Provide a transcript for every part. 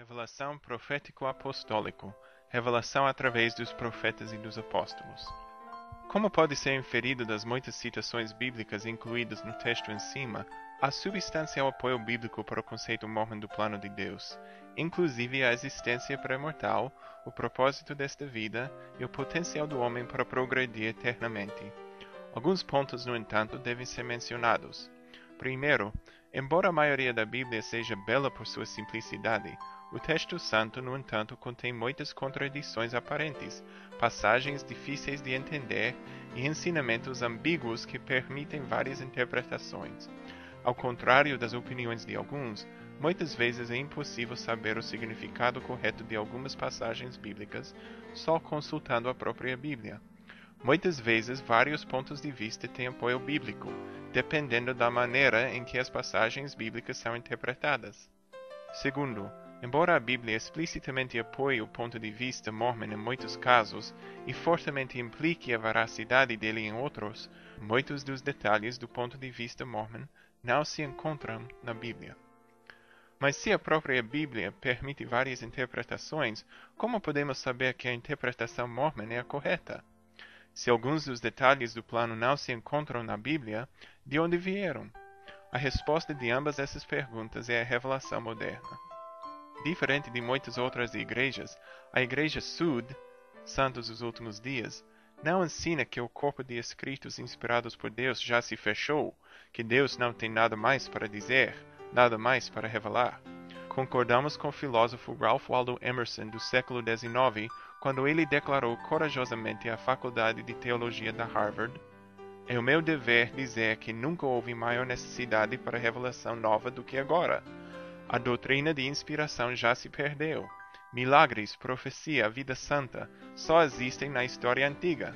Revelação profético-apostólico. Revelação através dos profetas e dos apóstolos. Como pode ser inferido das muitas citações bíblicas incluídas no texto em cima, há substancial apoio bíblico para o conceito mormon do plano de Deus, inclusive a existência pré-mortal, o propósito desta vida e o potencial do homem para progredir eternamente. Alguns pontos, no entanto, devem ser mencionados. Primeiro, embora a maioria da Bíblia seja bela por sua simplicidade, o texto santo, no entanto, contém muitas contradições aparentes, passagens difíceis de entender e ensinamentos ambíguos que permitem várias interpretações. Ao contrário das opiniões de alguns, muitas vezes é impossível saber o significado correto de algumas passagens bíblicas só consultando a própria Bíblia. Muitas vezes, vários pontos de vista têm apoio bíblico, dependendo da maneira em que as passagens bíblicas são interpretadas. Segundo, embora a Bíblia explicitamente apoie o ponto de vista mormon em muitos casos e fortemente implique a veracidade dele em outros, muitos dos detalhes do ponto de vista mormon não se encontram na Bíblia. Mas se a própria Bíblia permite várias interpretações, como podemos saber que a interpretação mormon é a correta? Se alguns dos detalhes do plano não se encontram na Bíblia, de onde vieram? A resposta de ambas essas perguntas é a revelação moderna. Diferente de muitas outras igrejas, a Igreja Sud, Santos dos Últimos Dias, não ensina que o corpo de escritos inspirados por Deus já se fechou, que Deus não tem nada mais para dizer, nada mais para revelar. Concordamos com o filósofo Ralph Waldo Emerson do século XIX, quando ele declarou corajosamente à Faculdade de Teologia da Harvard: "É o meu dever dizer que nunca houve maior necessidade para revelação nova do que agora. A doutrina de inspiração já se perdeu. Milagres, profecia, vida santa só existem na história antiga.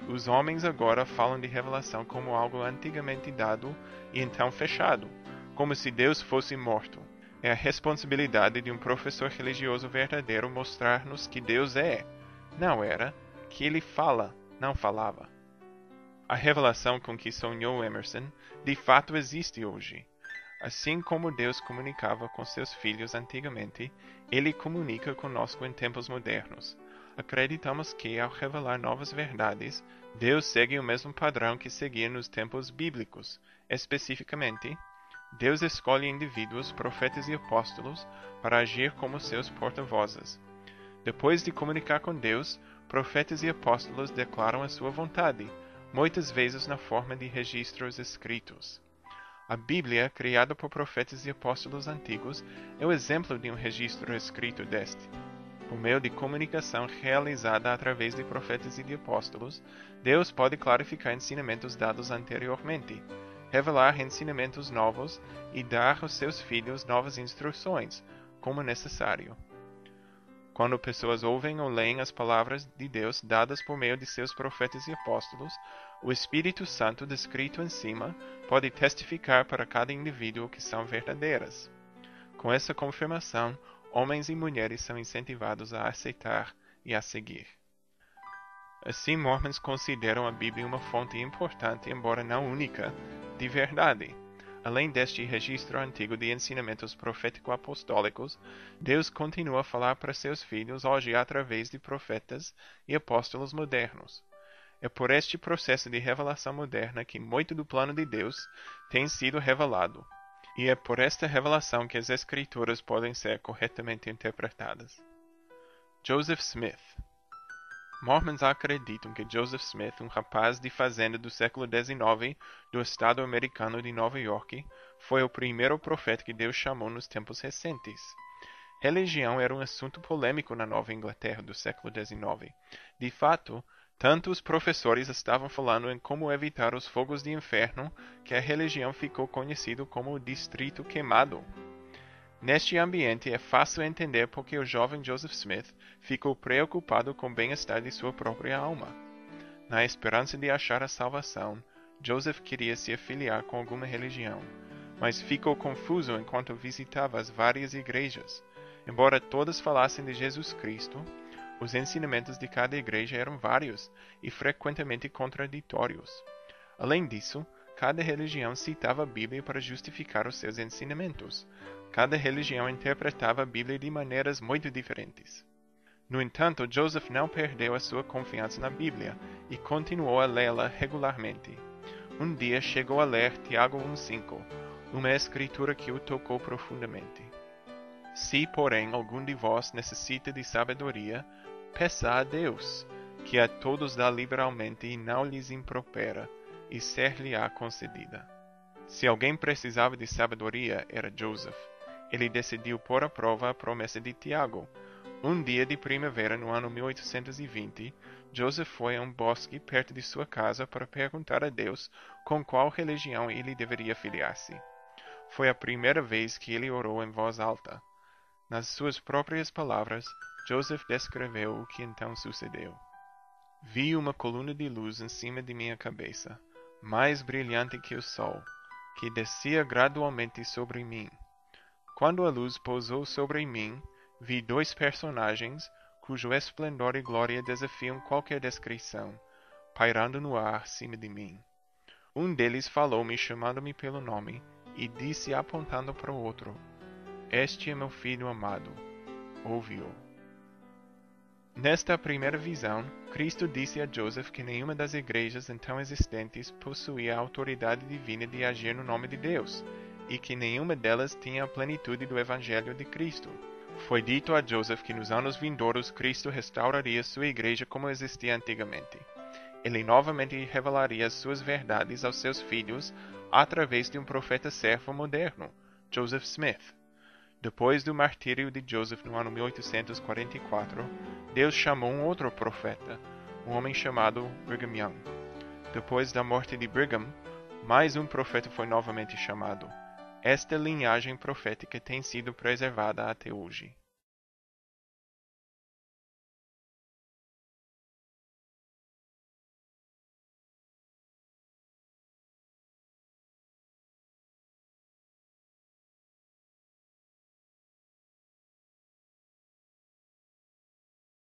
Os homens agora falam de revelação como algo antigamente dado e então fechado, como se Deus fosse morto. É a responsabilidade de um professor religioso verdadeiro mostrar-nos que Deus é, não era, que ele fala, não falava." A revelação com que sonhou Emerson de fato existe hoje. Assim como Deus comunicava com seus filhos antigamente, ele comunica conosco em tempos modernos. Acreditamos que, ao revelar novas verdades, Deus segue o mesmo padrão que seguia nos tempos bíblicos. Especificamente, Deus escolhe indivíduos, profetas e apóstolos para agir como seus porta-vozes. Depois de comunicar com Deus, profetas e apóstolos declaram a sua vontade, muitas vezes na forma de registros escritos. A Bíblia, criada por profetas e apóstolos antigos, é o exemplo de um registro escrito deste. Por meio de comunicação realizada através de profetas e de apóstolos, Deus pode clarificar ensinamentos dados anteriormente, revelar ensinamentos novos e dar aos seus filhos novas instruções, como necessário. Quando pessoas ouvem ou leem as palavras de Deus dadas por meio de seus profetas e apóstolos, o Espírito Santo descrito em cima pode testificar para cada indivíduo que são verdadeiras. Com essa confirmação, homens e mulheres são incentivados a aceitar e a seguir. Assim, mormons consideram a Bíblia uma fonte importante, embora não única, de verdade. Além deste registro antigo de ensinamentos profético-apostólicos, Deus continua a falar para seus filhos hoje através de profetas e apóstolos modernos. É por este processo de revelação moderna que muito do plano de Deus tem sido revelado, e é por esta revelação que as Escrituras podem ser corretamente interpretadas. Joseph Smith. Mormons acreditam que Joseph Smith, um rapaz de fazenda do século XIX do estado americano de Nova York, foi o primeiro profeta que Deus chamou nos tempos recentes. Religião era um assunto polêmico na Nova Inglaterra do século XIX. De fato, tanto os professores estavam falando em como evitar os fogos de inferno que a religião ficou conhecido como o Distrito Queimado. Neste ambiente, é fácil entender por que o jovem Joseph Smith ficou preocupado com o bem-estar de sua própria alma. Na esperança de achar a salvação, Joseph queria se afiliar com alguma religião, mas ficou confuso enquanto visitava as várias igrejas. Embora todas falassem de Jesus Cristo, os ensinamentos de cada igreja eram vários e frequentemente contraditórios. Além disso, cada religião citava a Bíblia para justificar os seus ensinamentos. Cada religião interpretava a Bíblia de maneiras muito diferentes. No entanto, Joseph não perdeu a sua confiança na Bíblia e continuou a lê-la regularmente. Um dia chegou a ler Tiago 1,5, uma escritura que o tocou profundamente. Se, porém, algum de vós necessita de sabedoria, peça a Deus, que a todos dá liberalmente e não lhes impropera, e ser-lhe-á concedida. Se alguém precisava de sabedoria, era Joseph. Ele decidiu pôr à prova a promessa de Tiago. Um dia de primavera no ano 1820, Joseph foi a um bosque perto de sua casa para perguntar a Deus com qual religião ele deveria filiar-se. Foi a primeira vez que ele orou em voz alta. Nas suas próprias palavras, Joseph descreveu o que então sucedeu. Vi uma coluna de luz em cima de minha cabeça, mais brilhante que o sol, que descia gradualmente sobre mim. Quando a luz pousou sobre mim, vi dois personagens, cujo esplendor e glória desafiam qualquer descrição, pairando no ar acima de mim. Um deles falou-me chamando-me pelo nome, e disse apontando para o outro, Este é meu filho amado, ouve-o. Nesta primeira visão, Cristo disse a Joseph que nenhuma das igrejas então existentes possuía a autoridade divina de agir no nome de Deus, e que nenhuma delas tinha a plenitude do Evangelho de Cristo. Foi dito a Joseph que nos anos vindouros Cristo restauraria sua igreja como existia antigamente. Ele novamente revelaria suas verdades aos seus filhos através de um profeta servo moderno, Joseph Smith. Depois do martírio de Joseph no ano 1844, Deus chamou um outro profeta, um homem chamado Brigham Young. Depois da morte de Brigham, mais um profeta foi novamente chamado. Esta linhagem profética tem sido preservada até hoje.